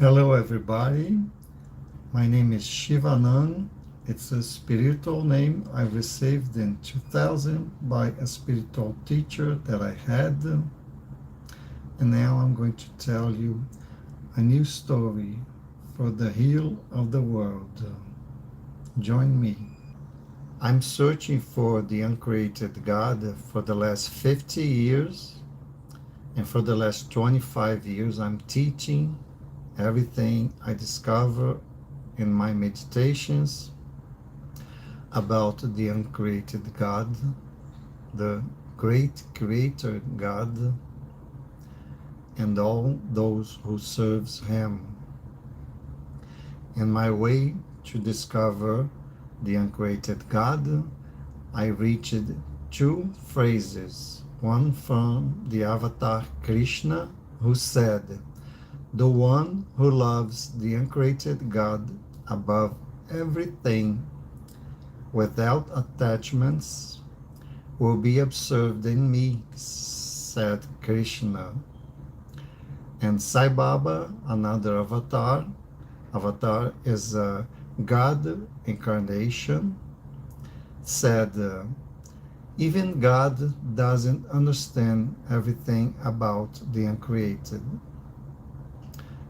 Hello, everybody. My name is Shivanand. It's a spiritual name I received in 2000 by a spiritual teacher that I had. And now I'm going to tell you a new story for the heal of the world. Join me. I'm searching for the uncreated God for the last 50 years. And for the last 25 years, I'm teaching everything I discover in my meditations about the uncreated God, the great creator God, and all those who serves him. In my way to discover the uncreated God, I reached two phrases, one from the avatar Krishna, who said, "The one who loves the uncreated God above everything without attachments will be observed in me," said Krishna. And Sai Baba, another avatar is a God incarnation, said, even God doesn't understand everything about the uncreated.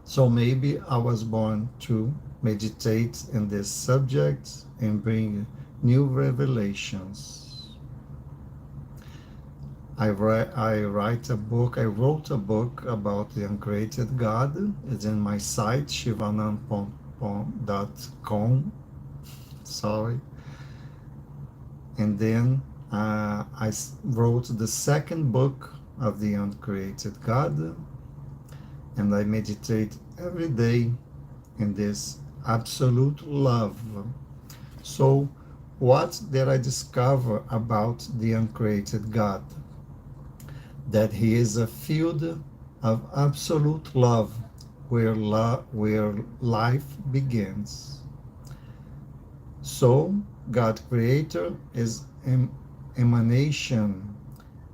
So maybe I was born to meditate in this subject and bring new revelations. I wrote a book about the uncreated God. It's in my site, shivanand.com. Sorry. And then I wrote the second book of the uncreated God, and I meditate every day in this absolute love. So, what did I discover about the uncreated God? That he is a field of absolute love, where life begins. So, God Creator is an emanation.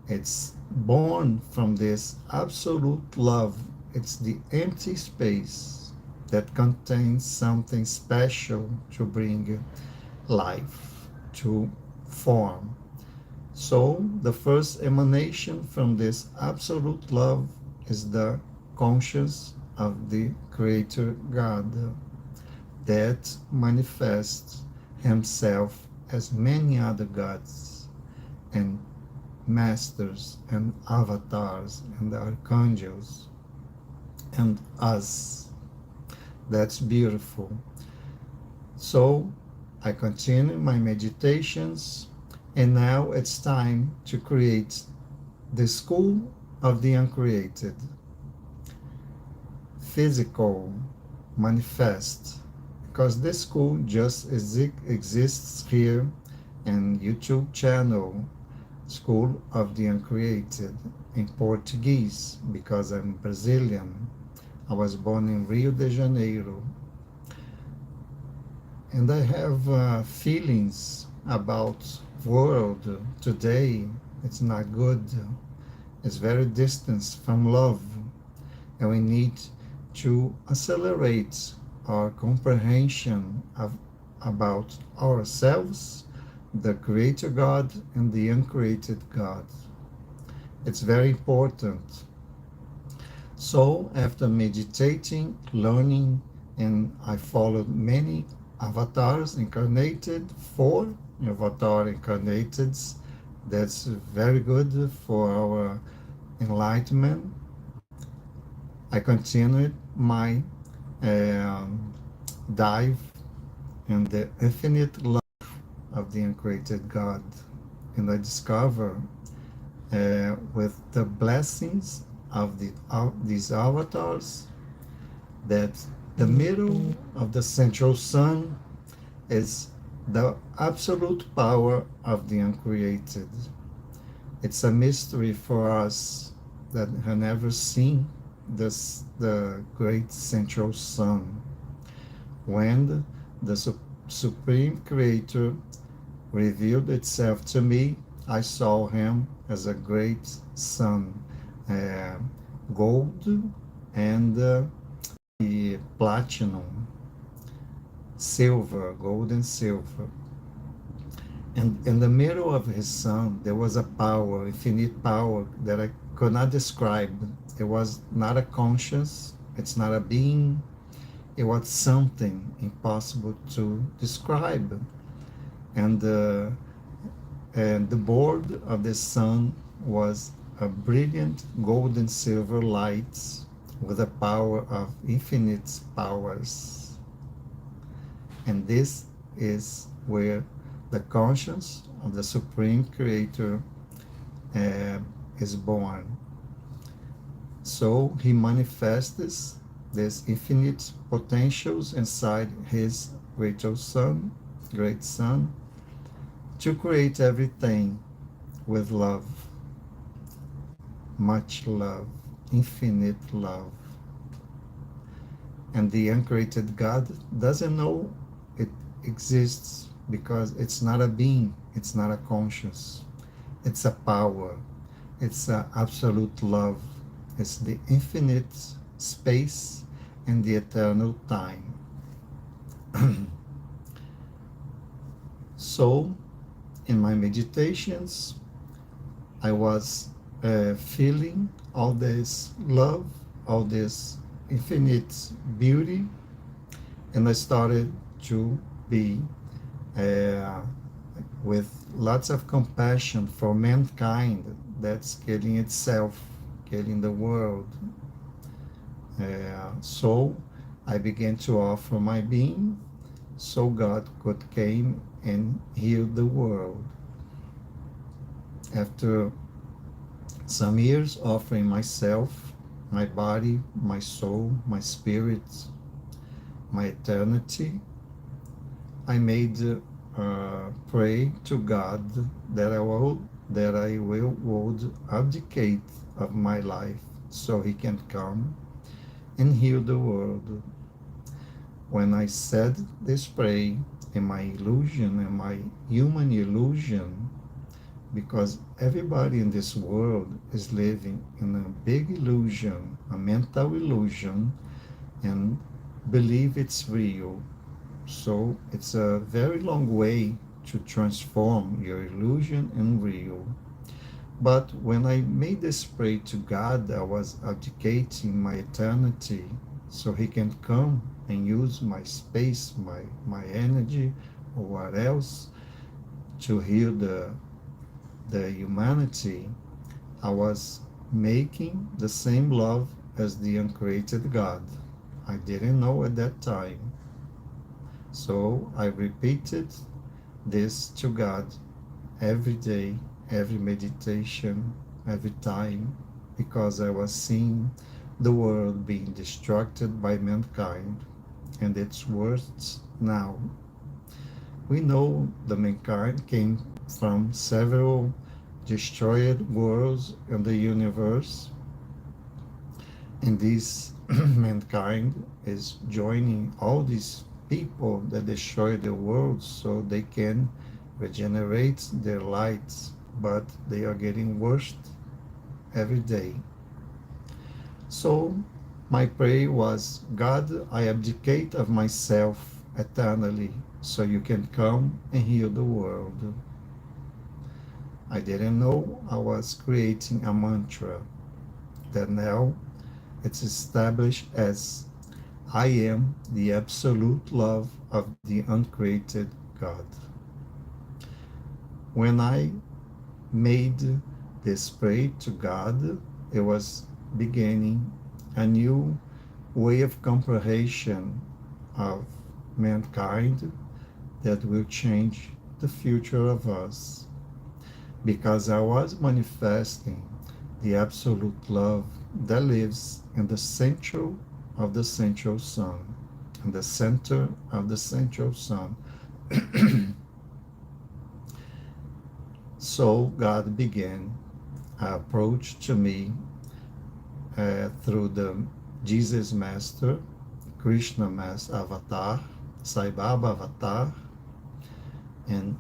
It's born from this absolute love. It's the empty space that contains something special to bring life, to form. So the first emanation from this absolute love is the conscience of the Creator God that manifests himself as many other gods and masters and avatars and archangels and us. That's beautiful. So I continue my meditations, and now it's time to create the school of the uncreated. Physical, manifest, because this school just exists here in YouTube channel, School of the Uncreated, in Portuguese, because I'm Brazilian. I was born in Rio de Janeiro. And I have feelings about world today. It's not good. It's very distant from love. And we need to accelerate our comprehension about ourselves, the Creator God, and the uncreated God. It's very important. So after meditating, learning, and I followed many avatars incarnated, 4 avatar incarnated. That's very good for our enlightenment. I continued my dive in the infinite love of the uncreated God, and I discover with the blessings of these avatars that the middle of the central sun is the absolute power of the uncreated. It's a mystery for us that have never seen the great central sun. When the Supreme Creator revealed itself to me, I saw him as a great sun, gold, and he platinum, silver, gold and silver. And in the middle of his sun, there was a power, infinite power that I could not describe. It was not a conscious, it's not a being, it was something impossible to describe. And the board of the sun was a brilliant gold and silver light with a power of infinite powers. And this is where the conscience of the Supreme Creator is born. So he manifests these infinite potentials inside his great sun, to create everything with love, much love, infinite love. And the uncreated God doesn't know it exists because it's not a being, it's not a conscious, it's a power, it's an absolute love, it's the infinite space and the eternal time. So, in my meditations, I was feeling all this love, all this infinite beauty, and I started to be with lots of compassion for mankind that's killing itself, killing the world. So I began to offer my being so God could come and heal the world. After some years offering myself, my body, my soul, my spirit, my eternity, I made pray to God that I would abdicate of my life so He can come and heal the world. When I said this prayer in my illusion, in my human illusion, because everybody in this world is living in a big illusion, a mental illusion, and believe it's real. So it's a very long way to transform your illusion in real. But when I made this prayer to God, I was abdicating my eternity so He can come and use my space, my energy, or what else, to heal the humanity. I was making the same love as the uncreated God. I didn't know at that time. So I repeated this to God every day, every meditation, every time, because I was seeing the world being destructed by mankind, and it's worse now. We know the mankind came from several destroyed worlds in the universe, and this mankind is joining all these people that destroy the world so they can regenerate their lights, but they are getting worse every day. So my prayer was, God, I abdicate of myself eternally so you can come and heal the world. I didn't know I was creating a mantra that now it's established as I am the absolute love of the uncreated God. When I made this prayer to God, it was beginning a new way of comprehension of mankind that will change the future of us. Because I was manifesting the absolute love that lives in the central of the central sun, in the center of the central sun. So God began an approach to me through the Jesus Master, Krishna Master Avatar, Sai Baba Avatar, and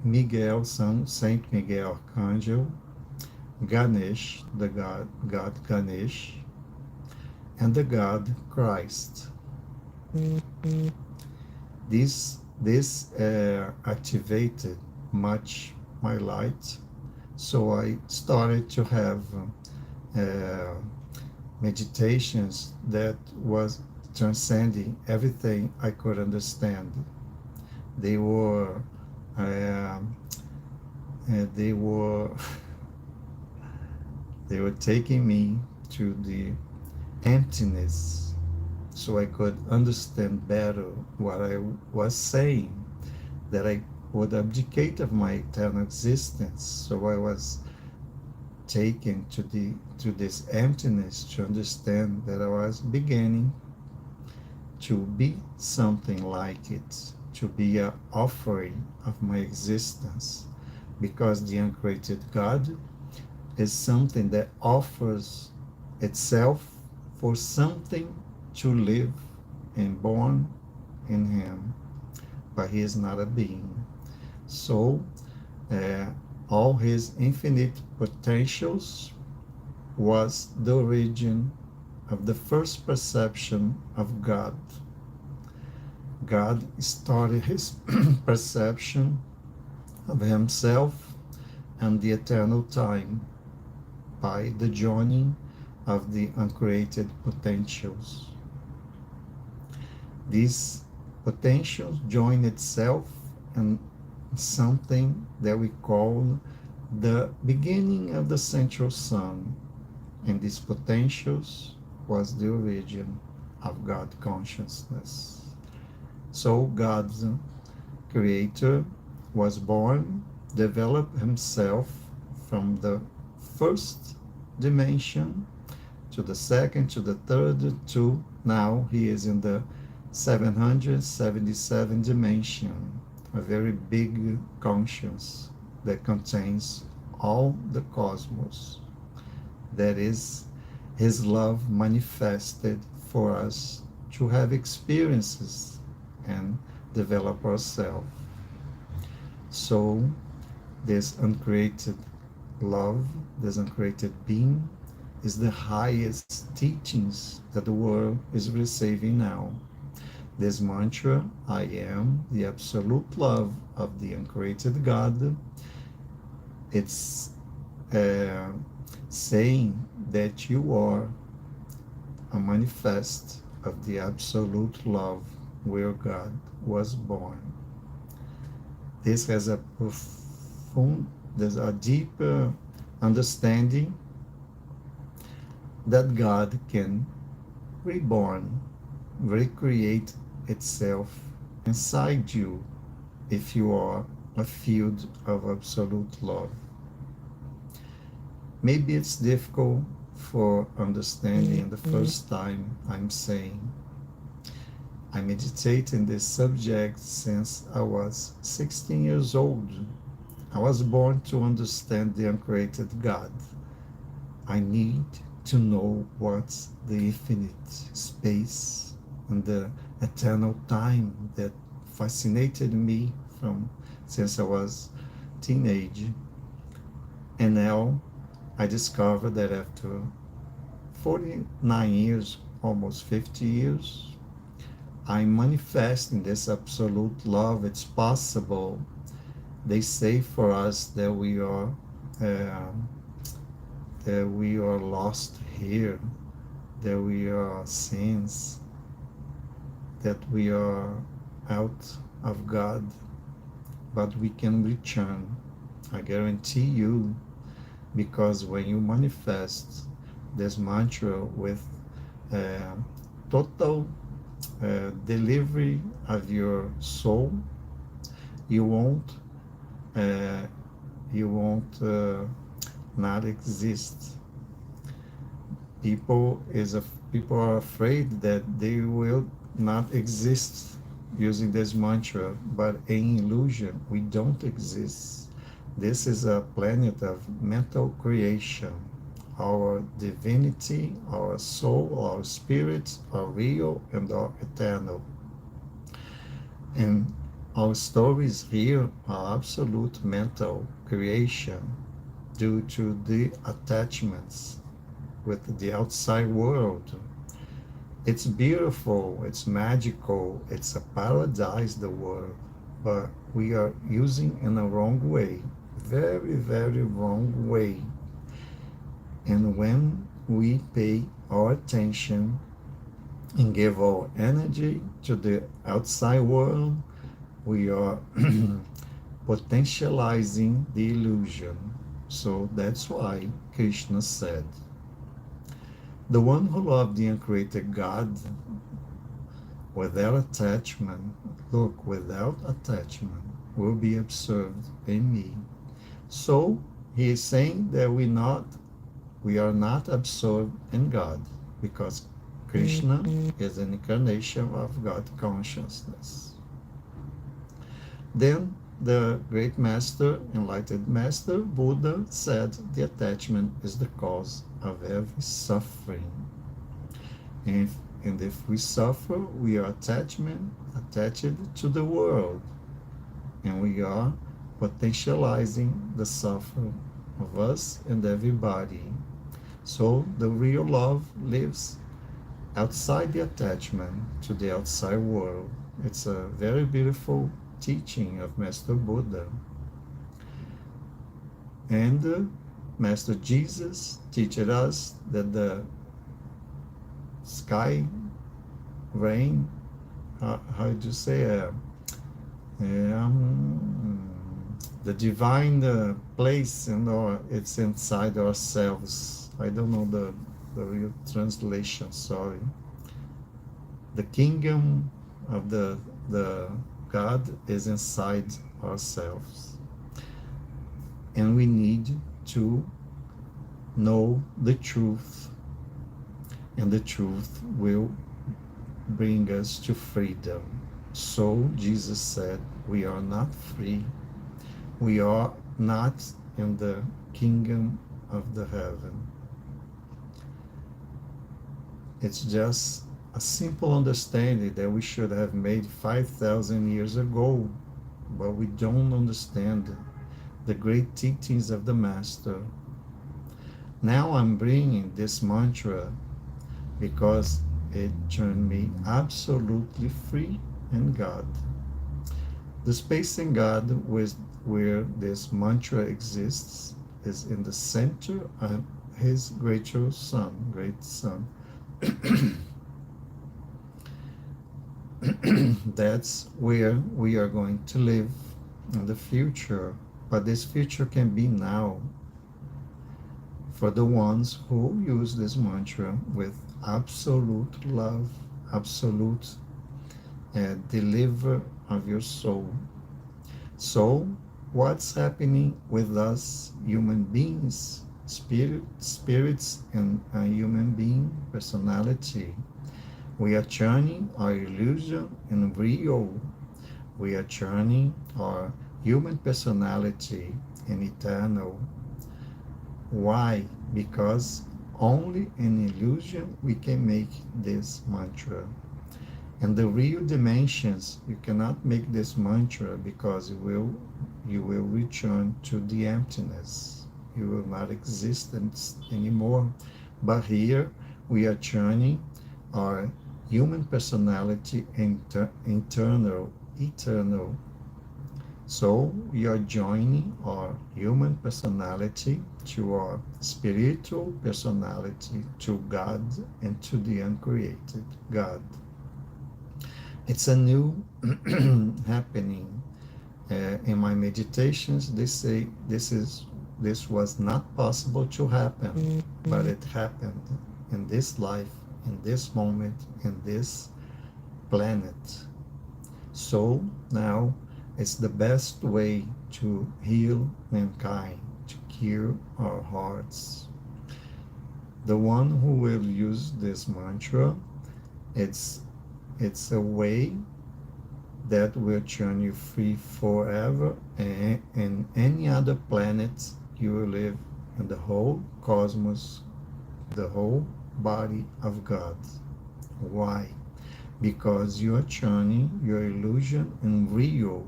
Miguel, Saint Miguel Archangel, Ganesh, the God Ganesh, and the God Christ. This activated much my light, so I started to have uh, meditations that was transcending everything I could understand. They were uh, they were they were taking me to the emptiness so I could understand better what I was saying, that I would abdicate of my eternal existence. So I was taken to this emptiness to understand that I was beginning to be something like it, to be an offering of my existence, because the uncreated God is something that offers itself for something to live and born in him, but he is not a being. So all his infinite potentials was the origin of the first perception of God. God started his perception of himself and the eternal time by the joining of the uncreated potentials. These potentials join itself in something that we call the beginning of the central sun, and these potentials was the origin of God consciousness. So God's creator was born, developed himself from the first dimension to the second, to the third, to now he is in the 777 dimension, a very big conscience that contains all the cosmos. That is his love manifested for us to have experiences and develop ourselves. So this uncreated love, this uncreated being, is the highest teachings that the world is receiving now. This mantra, I am the absolute love of the uncreated God, it's saying that you are a manifest of the absolute love where God was born. This has a profound, there's a deeper understanding that God can reborn, recreate itself inside you if you are a field of absolute love. Maybe it's difficult for understanding the first time I'm saying. I meditate in this subject since I was 16 years old. I was born to understand the uncreated God. I need to know what's the infinite space and the eternal time that fascinated me from since I was teenage. And now I discovered that after 49 years, almost 50 years, I'm manifesting this absolute love. It's possible. They say for us that we are lost here, that we are sins, that we are out of God, but we can return. I guarantee you, because when you manifest this mantra with total delivery of your soul, you won't not exist. People are afraid that they will not exist using this mantra, but in illusion, we don't exist. This is a planet of mental creation. Our divinity, our soul, our spirit are real and are eternal. And our stories here are absolute mental creation due to the attachments with the outside world. It's beautiful, it's magical, it's a paradise, the world, but we are using in a wrong way, very, very wrong way. And when we pay our attention and give our energy to the outside world, we are potentializing the illusion. So that's why Krishna said, the one who loved the uncreated God without attachment, look, without attachment, will be absorbed in me. So he is saying that we are not absorbed in God, because Krishna is an incarnation of God consciousness. Then the great master, enlightened master, Buddha, said the attachment is the cause of every suffering. And if we suffer, we are attached to the world, and we are potentializing the suffering of us and everybody. So the real love lives outside the attachment to the outside world. It's a very beautiful teaching of Master Buddha. And Master Jesus teaches us that the sky, rain, how do you say, the divine place, it's inside ourselves. I don't know the real translation, sorry. The kingdom of the God is inside ourselves. And we need to know the truth. And the truth will bring us to freedom. So Jesus said, we are not free. We are not in the kingdom of the heaven. It's just a simple understanding that we should have made 5,000 years ago, but we don't understand the great teachings of the Master. Now I'm bringing this mantra because it turned me absolutely free in God. The space in God where this mantra exists is in the center of His great Son. That's where we are going to live in the future, but this future can be now for the ones who use this mantra with absolute love, absolute deliver of your soul. So what's happening with us human beings, spirits and a human being personality? We are turning our illusion in real. We are turning our human personality in eternal. Why? Because only in illusion we can make this mantra. And the real dimensions, you cannot make this mantra because you will return to the emptiness. You will not exist anymore. But here we are turning our human personality eternal. So we are joining our human personality to our spiritual personality, to God and to the uncreated God. It's a new happening. In my meditations, they say this was not possible to happen, but it happened in this life, in this moment, in this planet. So now it's the best way to heal mankind, to cure our hearts. The one who will use this mantra, it's a way that will turn you free forever, and in any other planet you will live in the whole cosmos, the whole body of God. Why? Because you are turning your illusion in real.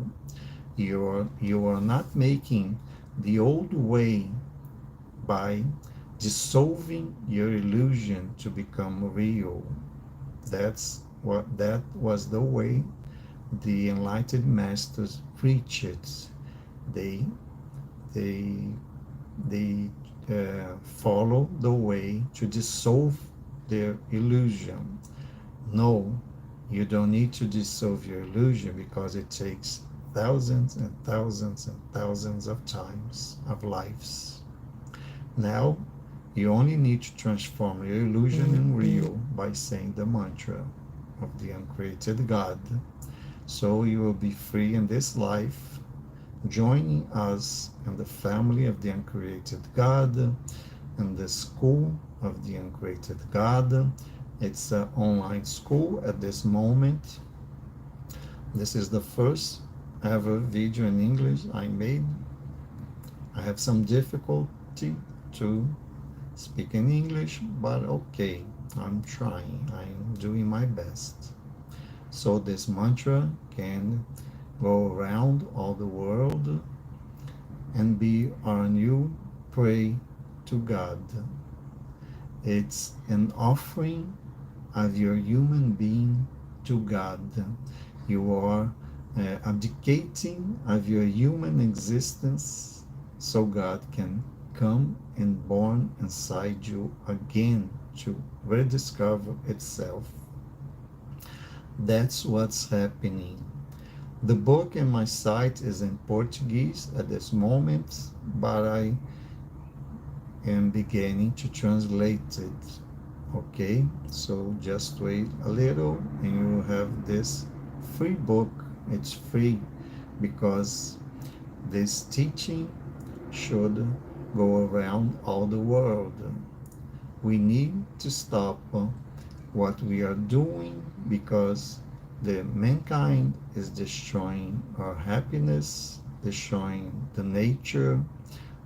You are not making the old way by dissolving your illusion to become real. That was the way the enlightened masters preached. They they they follow the way to dissolve their illusion. No, you don't need to dissolve your illusion because it takes thousands and thousands and thousands of times of lives. Now, you only need to transform your illusion in real by saying the mantra of the uncreated God. So you will be free in this life, joining us in the family of the uncreated God, in the school of the uncreated God. It's an online school at this moment. This is the first ever video in English I made. I have some difficulty to speak in English, but okay, I'm trying. I'm doing my best. So this mantra can go around all the world and be our new pray to God. It's an offering of your human being to God. You are abdicating of your human existence so God can come and born inside you again to rediscover itself. That's what's happening. The book in my site is in Portuguese at this moment, but I am beginning to translate it. Okay, so just wait a little and you will have this free book. It's free because this teaching should go around all the world. We need to stop what we are doing because the mankind is destroying our happiness, destroying the nature,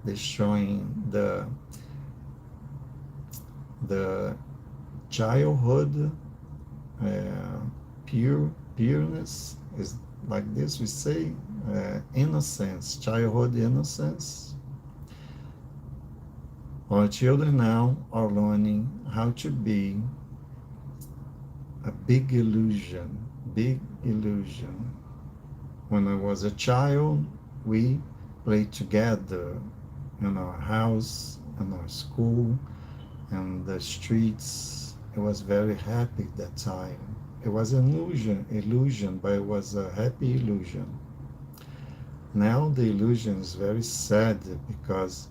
destroying the childhood pureness is like this we say, innocence, childhood innocence. Our children now are learning how to be a big illusion. When I was a child, we played together in our house, in our school, and the streets. It was very happy that time. It was an illusion, but it was a happy illusion. Now the illusion is very sad because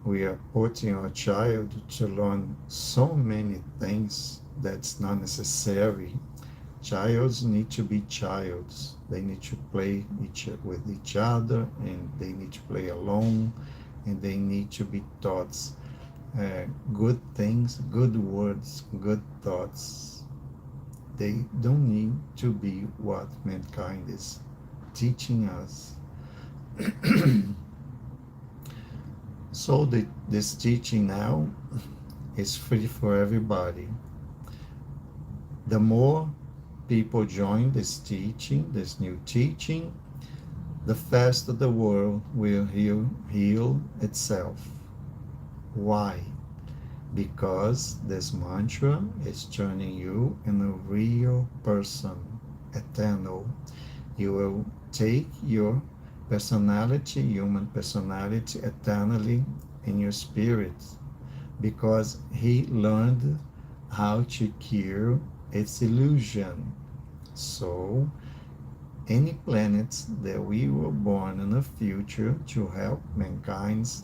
we are putting our child to learn so many things that's not necessary. Childs need to be childs. They need to play with each other, and they need to play alone, and they need to be taught good things, good words, good thoughts. They don't need to be what mankind is teaching us. So this teaching now is free for everybody. The more people join this teaching, this new teaching, the faster the world will heal itself. Why? Because this mantra is turning you in a real person, eternal. You will take your personality, human personality, eternally in your spirit, because he learned how to cure its illusion. So, any planets that we were born in the future to help mankind's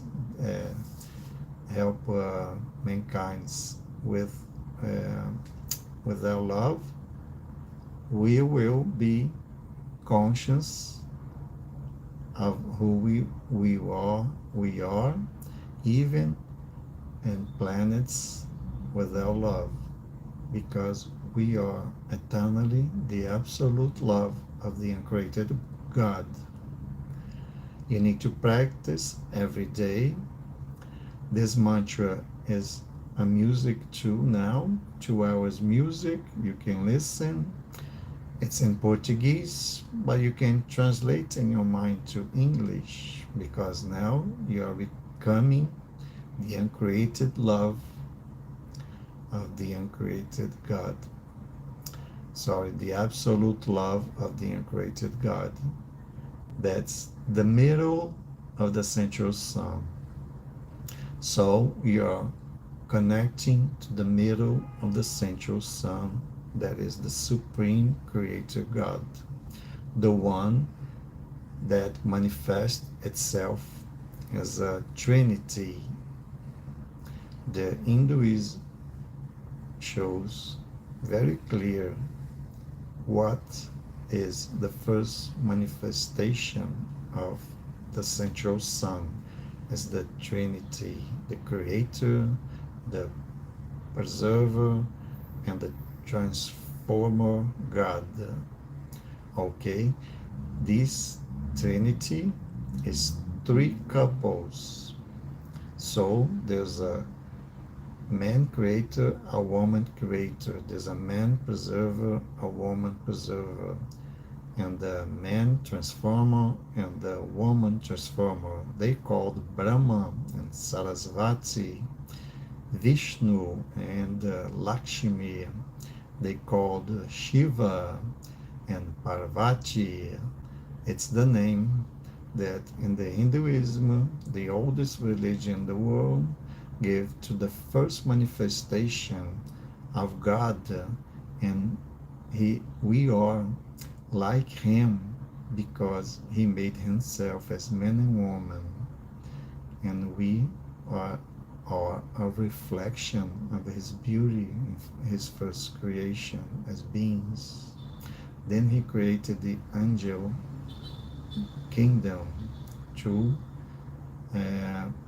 with our love, we will be conscious of who we are, even in planets without love, because we are eternally the absolute love of the uncreated God. You need to practice every day. This mantra is a music too now, 2 hours music. You can listen. It's in Portuguese, but you can translate in your mind to English, because now you are becoming the uncreated love of the uncreated God. the absolute love of the uncreated God. That's the middle of the central sun. So we are connecting to the middle of the central sun, that is the supreme creator God, the one that manifests itself as a trinity. The Hinduism shows very clear what is the first manifestation of the central sun as the trinity, the creator, the preserver, and the transformer God. Okay, this trinity is three couples. So there's a man creator, a woman creator. There's a man preserver, a woman preserver, and the man transformer and the woman transformer. They called Brahma and Sarasvati, Vishnu and Lakshmi. They called Shiva and Parvati. It's the name that in the Hinduism, the oldest religion in the world, gave to the first manifestation of God, and we are like him because he made himself as man and woman, and we are a reflection of his beauty, his first creation as beings. Then he created the angel kingdom to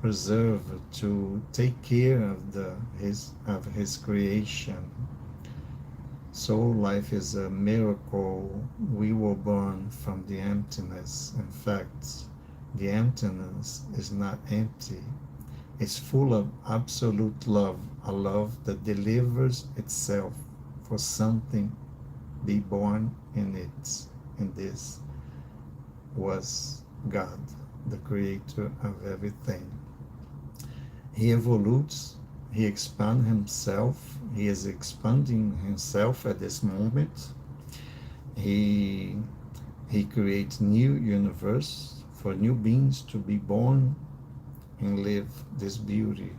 preserve, to take care of his creation. So life is a miracle. We were born from the emptiness. In fact, the emptiness is not empty. It's full of absolute love, a love that delivers itself for something be born in it. And this was God, the creator of everything. He evolutes, he expands himself, he is expanding himself at this moment. He creates new universe for new beings to be born and live this beauty,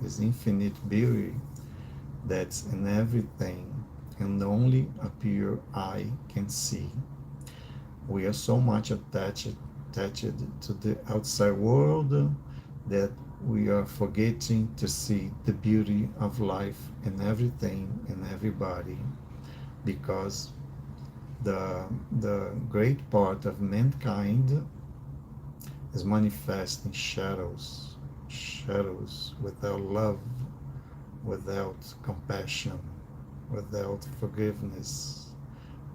this infinite beauty that's in everything and only a pure eye can see. We are so much attached to the outside world that we are forgetting to see the beauty of life in everything and everybody, because the great part of mankind is manifesting shadows without love, without compassion, without forgiveness,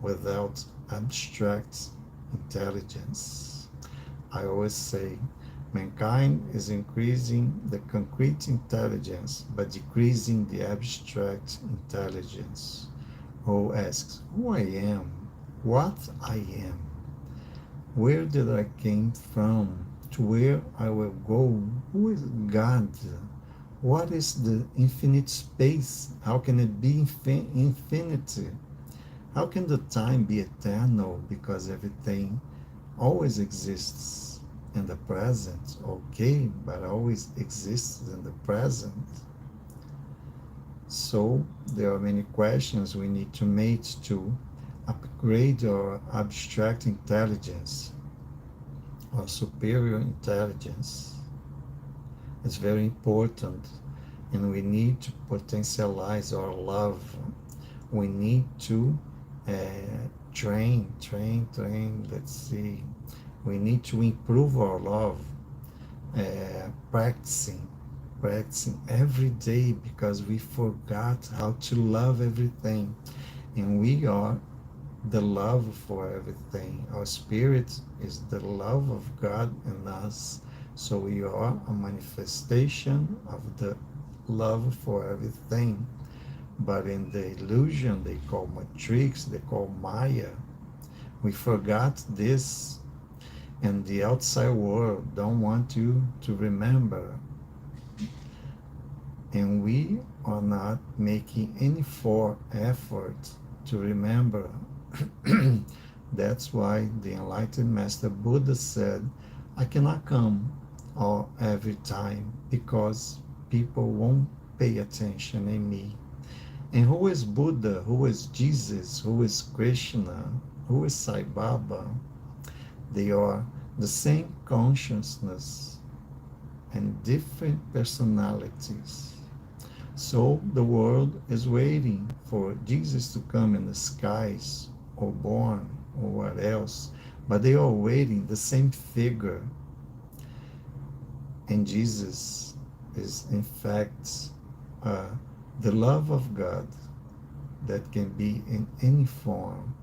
without abstract intelligence. I always say mankind is increasing the concrete intelligence but decreasing the abstract intelligence. Who asks who I am, what I am, where did I came from, to where I will go, who is God, what is the infinite space, how can it be infinity, how can the time be eternal, because everything always exists in the present, okay, but always exists in the present. So there are many questions we need to make to upgrade our abstract intelligence, our superior intelligence. It's very important, and we need to potentialize our love. We need to train, let's see. We need to improve our love, practicing every day, because we forgot how to love everything. And we are the love for everything. Our spirit is the love of God in us. So we are a manifestation of the love for everything. But in the illusion they call matrix, they call Maya, we forgot this, and the outside world don't want you to remember. And we are not making any effort to remember. That's why the enlightened Master Buddha said, I cannot come all every time because people won't pay attention in me. And who is Buddha? Who is Jesus? Who is Krishna? Who is Sai Baba? They are the same consciousness and different personalities. So the world is waiting for Jesus to come in the skies or born or what else, but they are waiting the same figure. And Jesus is in fact the love of God that can be in any form,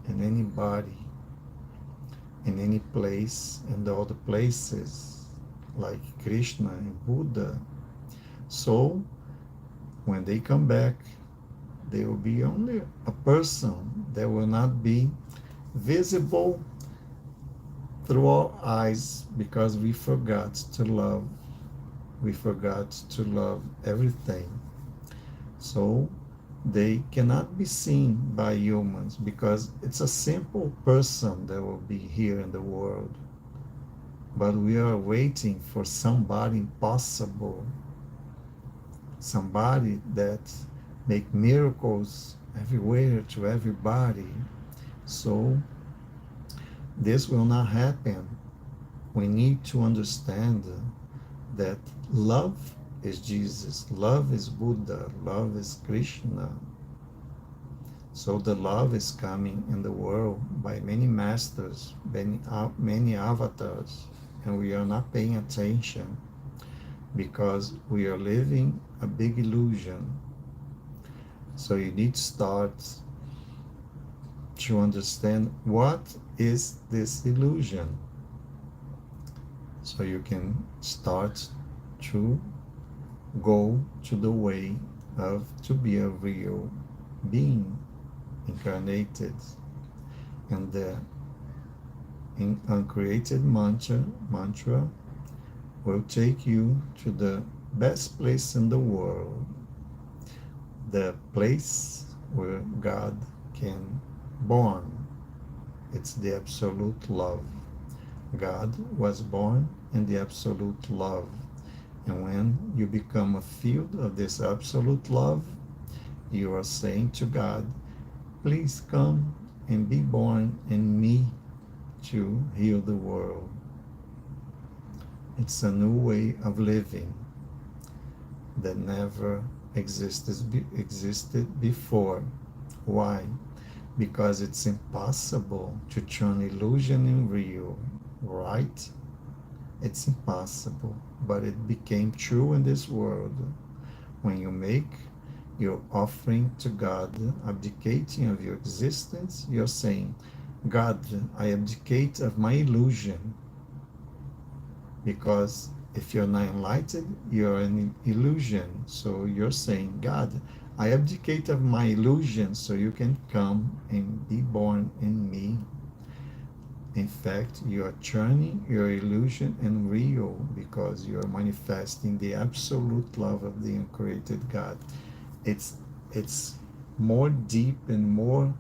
in any body, in any place, and all the places, like Krishna and Buddha. So when they come back, they will be only a person that will not be visible through our eyes because we forgot to love. We forgot to love everything. So they cannot be seen by humans because it's a simple person that will be here in the world. But we are waiting for somebody impossible, somebody that make miracles everywhere to everybody. So this will not happen. We need to understand that love is Jesus, love is Buddha, love is Krishna. So the love is coming in the world by many masters, many avatars, and we are not paying attention because we are living a big illusion. So you need to start to understand what is this illusion, so you can start to go to the way of to be a real being, incarnated. And the uncreated mantra will take you to the best place in the world, the place where God can born. It's the absolute love. God was born in the absolute love. And when you become a field of this absolute love, you are saying to God, please come and be born in me to heal the world. It's a new way of living that never existed before. Why? Because it's impossible to turn illusion in real, right? It's impossible, but it became true in this world. When you make your offering to God, abdicating of your existence, you're saying, God, I abdicate of my illusion. Because if you're not enlightened, you're an illusion. So you're saying, God, I abdicate of my illusion so you can come and be born in me. In fact, you are turning your illusion in real because you are manifesting the absolute love of the uncreated God. It's more deep and more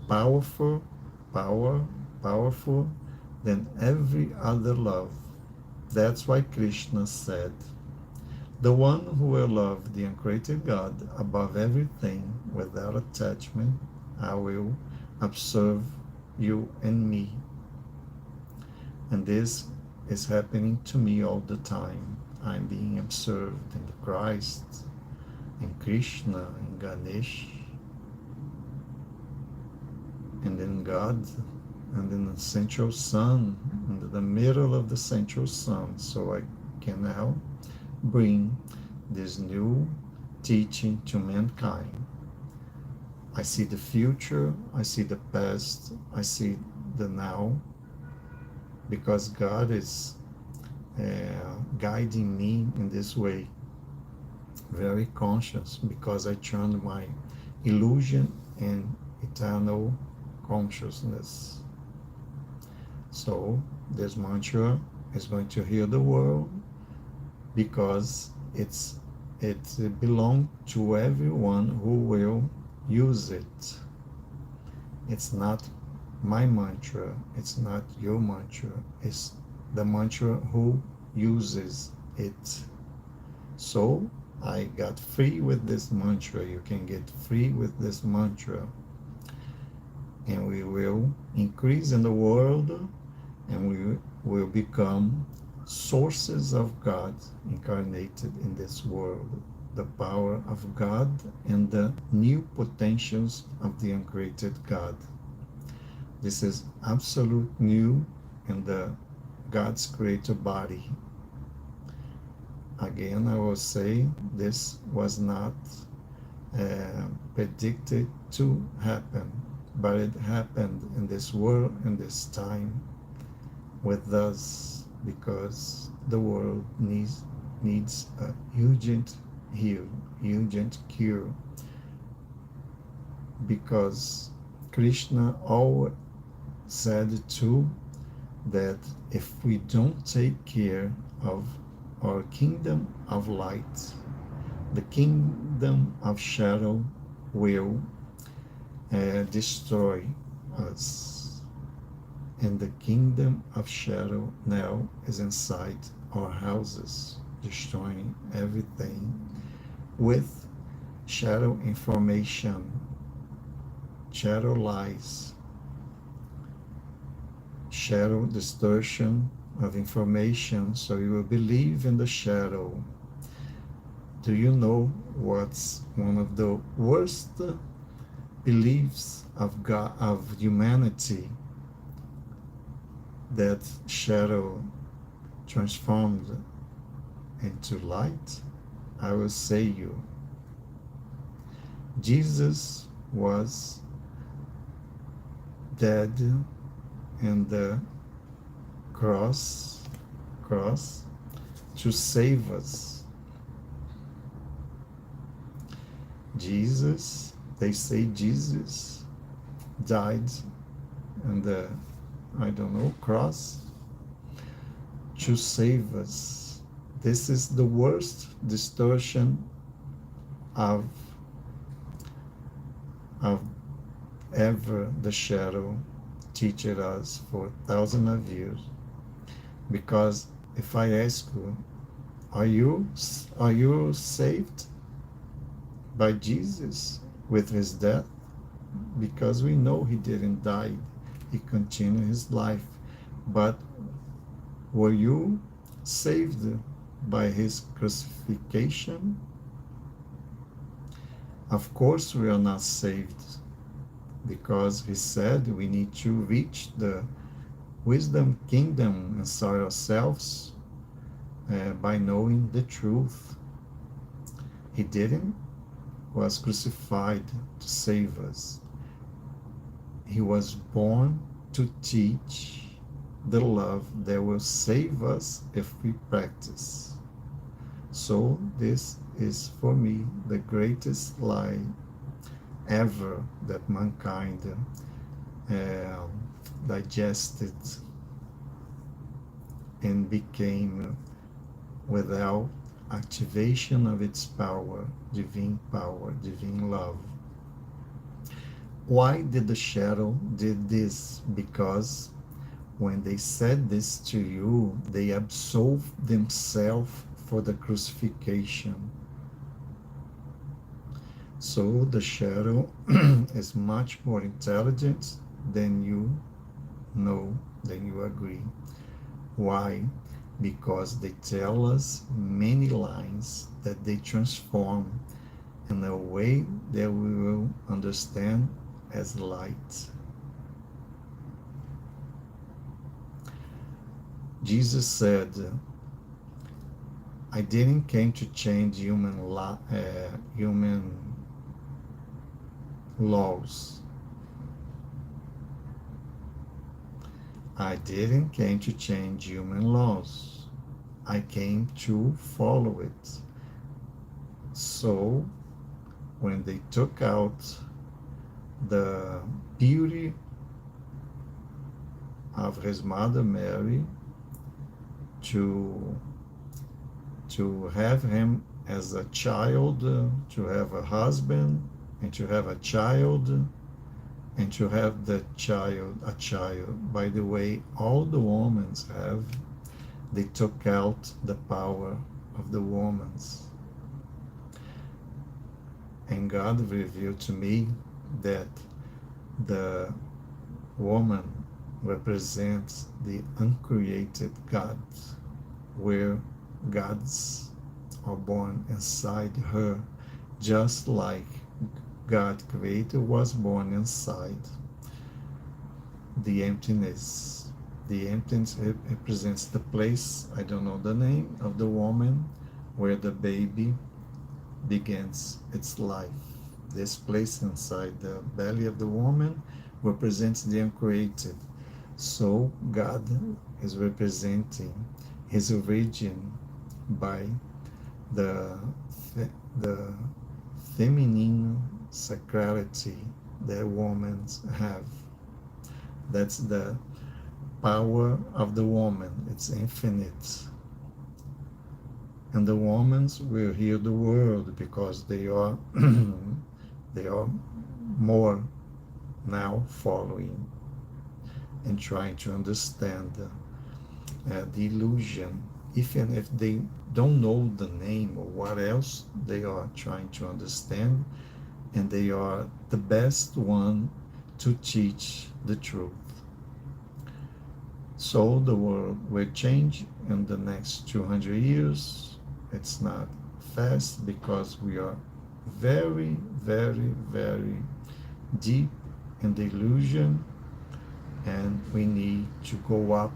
powerful than every other love. That's why Krishna said, the one who will love the uncreated God above everything without attachment, I will observe you and me. And this is happening to me all the time. I'm being observed in the Christ, in Krishna, in Ganesh, and in God, and in the central sun, in the middle of the central sun. So I can now bring this new teaching to mankind. I see the future, I see the past, I see the now, because God is guiding me in this way, very conscious, because I turned my illusion in eternal consciousness. So this mantra is going to heal the world because it's it belongs to everyone who will use it. It's not my mantra, it's not your mantra, it's the mantra who uses it. So I got free with this mantra. You can get free with this mantra. And we will increase in the world, and we will become sources of God incarnated in this world, the power of God and the new potentials of the uncreated God. This is absolute new in the God's creator body. Again, I will say this was not predicted to happen, but it happened in this world, in this time, with us, because the world needs a urgent cure. Because Krishna always said too that if we don't take care of our kingdom of light, the kingdom of shadow will destroy us. And the kingdom of shadow now is inside our houses, destroying everything with shadow information, shadow lies, shadow distortion of information, so you will believe in the shadow. Do you know what's one of the worst beliefs of God, of humanity, that shadow transformed into light? I will say you. Jesus was dead in the cross to save us. Jesus, they say Jesus died on the, I don't know, cross to save us. This is the worst distortion of ever the shadow teached us for thousands of years. Because if I ask you, are you saved by Jesus with his death? Because we know he didn't die, he continued his life. But were you saved by his crucifixion? Of course we are not saved, because he said we need to reach the wisdom kingdom inside ourselves by knowing the truth. He didn't was crucified to save us. He was born to teach the love that will save us if we practice. So this is for me the greatest lie ever that mankind digested and became without activation of its power, divine love. Why did the shadow did this? Because when they said this to you, they absolved themselves for the crucifixion. So the shadow is much more intelligent than you know, than you agree. Why? Because they tell us many lines that they transform in a way that we will understand as light. Jesus said, I didn't came to change human laws. I didn't came to change human laws. I came to follow it. So when they took out the beauty of his mother Mary to have him as a child, to have a husband, and to have a child, and to have the child, a child. By the way, all the women have, they took out the power of the women. And God revealed to me that the woman represents the uncreated God, where gods are born inside her, just like God creator was born inside the emptiness. The emptiness represents the place, I don't know the name of the woman, where the baby begins its life. This place inside the belly of the woman represents the uncreated. So God is representing his origin by the feminine sacrality that women have. That's the power of the woman. It's infinite. And the women will heal the world because they are they are more now following and trying to understand the illusion. Even if they don't know the name or what else, they are trying to understand, and they are the best one to teach the truth. So the world will change in the next 200 years. It's not fast because we are very, very, very deep in the illusion, and we need to go up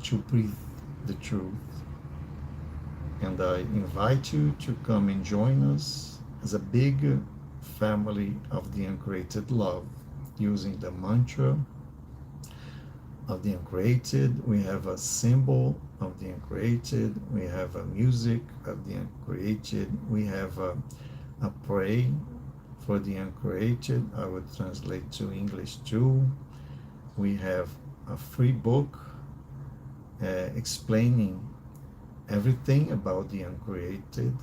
to breathe the truth. And I invite you to come and join us as a big family of the uncreated love, using the mantra of the uncreated. We have a symbol of the uncreated. We have a music of the uncreated. We have a pray for the uncreated. I would translate to English too. We have a free book explaining everything about the uncreated.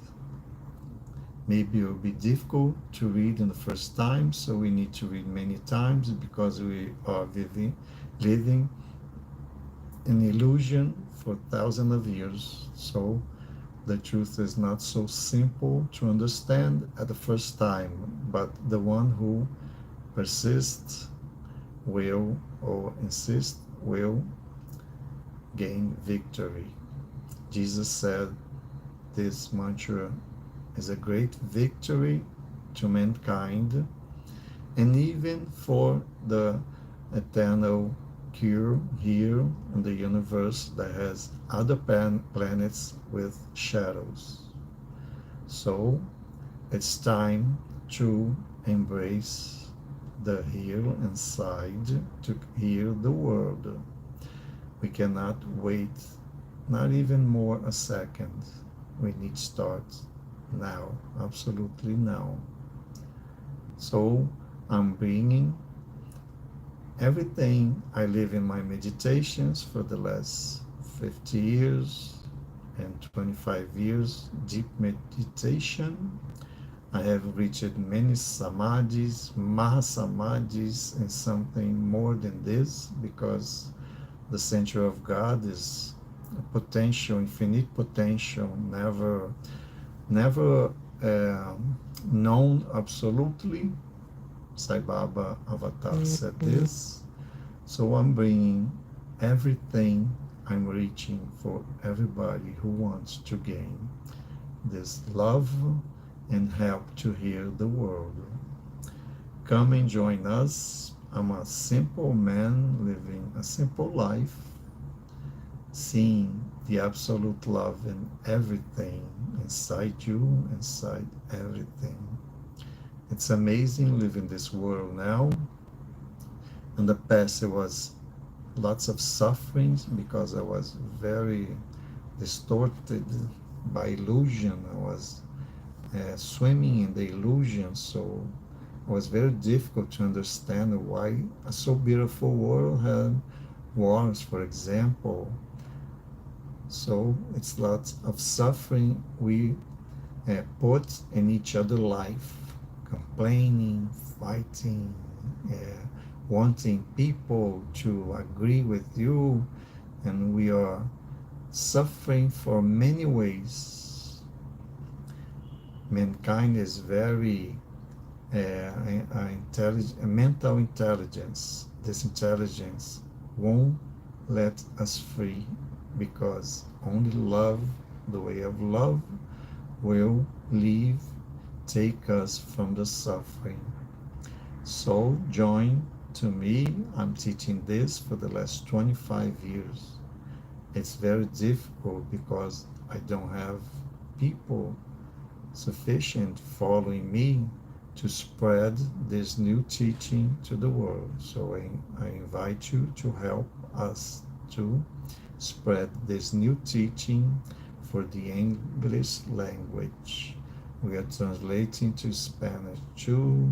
Maybe it will be difficult to read in the first time, so we need to read many times because we are living in illusion for thousands of years. So the truth is not so simple to understand at the first time, but the one who persists will, or insists, will gain victory. Jesus said this mantra is a great victory to mankind, and even for the eternal cure here in the universe that has other planets with shadows. So it's time to embrace the heal inside, to heal the world. We cannot wait, not even more a second. We need to start now, absolutely now. So I'm bringing everything I live in my meditations for the last 50 years and 25 years, deep meditation. I have reached many samadhis, mahasamadhis, and something more than this, because the center of God is a potential, infinite potential, never known absolutely. Sai Baba Avatar said this. So I'm bringing everything I'm reaching for everybody who wants to gain this love and help to heal the world. Come and join us. I'm a simple man living a simple life, seeing the absolute love in everything, inside you, inside everything. It's amazing living this world now. In the past, it was lots of sufferings because I was very distorted by illusion. I was swimming in the illusion, so it was very difficult to understand why a so beautiful world had wars, for example. So it's lots of suffering. We put in each other's life, complaining, fighting, wanting people to agree with you, and we are suffering for many ways. Mankind is very mental intelligence. This intelligence won't let us free, because only love, the way of love, will take us from the suffering. So join to me. I'm teaching this for the last 25 years. It's very difficult because I don't have people sufficient following me to spread this new teaching to the world. So I invite you to help us to spread this new teaching for the English language. We are translating to Spanish too,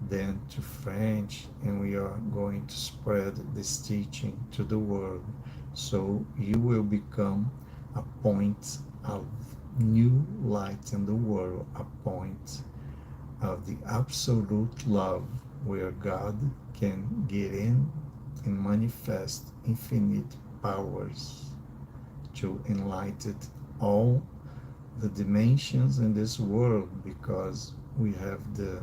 then to French, and we are going to spread this teaching to the world. So you will become a point of new light in the world, a point of the absolute love, where God can get in and manifest infinite powers to enlighten all the dimensions in this world, because we have the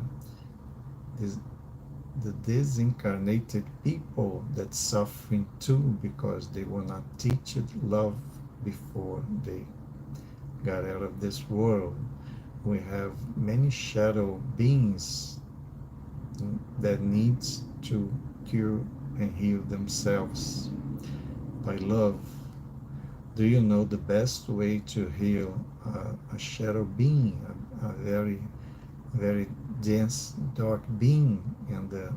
disincarnated people that suffering too, because they were not taught love before they got out of this world. We have many shadow beings that needs to cure and heal themselves by love. Do you know the best way to heal a shadow being, a very, very dense, dark being in the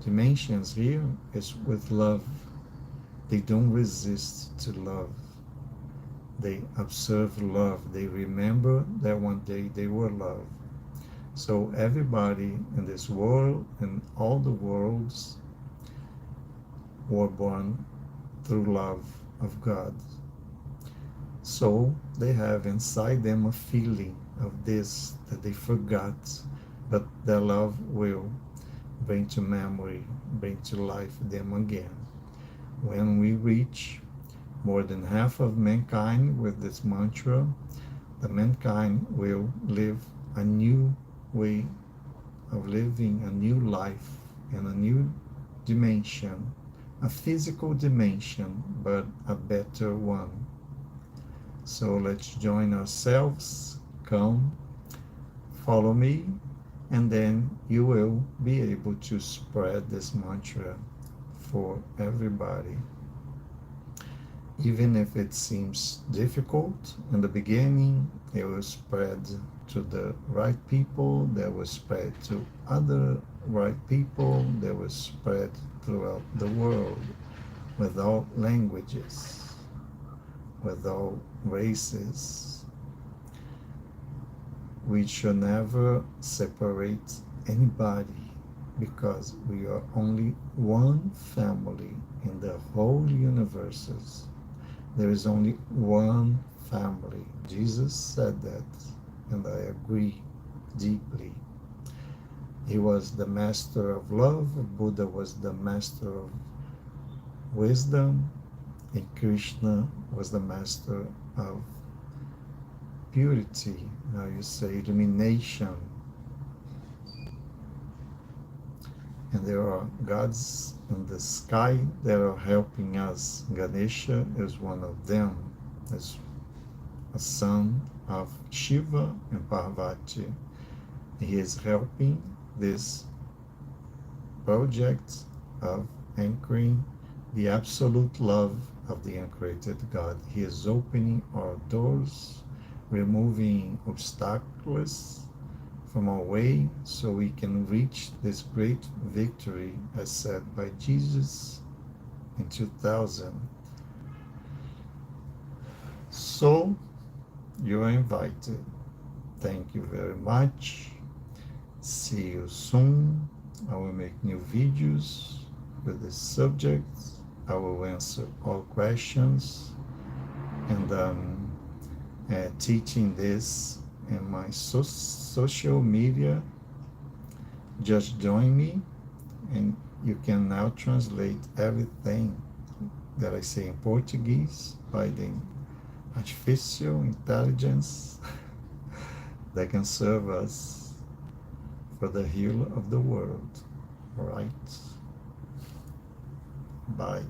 dimensions here? Is with love. They don't resist to love. They observe love. They remember that one day they were loved. So everybody in this world and all the worlds were born through love of God. So they have inside them a feeling of this that they forgot, but their love will bring to memory, bring to life them again. When we reach more than half of mankind with this mantra, the mankind will live a new way of living, a new life in a new dimension, a physical dimension, but a better one. So let's join ourselves. Come, follow me, and then you will be able to spread this mantra for everybody. Even if it seems difficult in the beginning, it will spread to the right people, that will spread to other right people, that will spread throughout the world, without languages, without races. We should never separate anybody, because we are only one family in the whole universes. There is only one family. Jesus said that, and I agree deeply. He was the master of love. Buddha was the master of wisdom, and Krishna was the master of purity. Now you say illumination. And there are gods in the sky that are helping us. Ganesha is one of them. Is a son of Shiva and Parvati. He is helping this project of anchoring the absolute love of the uncreated God. He is opening our doors, removing obstacles from our way, so we can reach this great victory, as said by Jesus in 2000. So you are invited. Thank you very much. See you soon. I will make new videos with this subject. I will answer all questions, and teaching this and my social media. Just join me, and you can now translate everything that I say in Portuguese by the artificial intelligence that can serve us for the heal of the world. All right? Bye.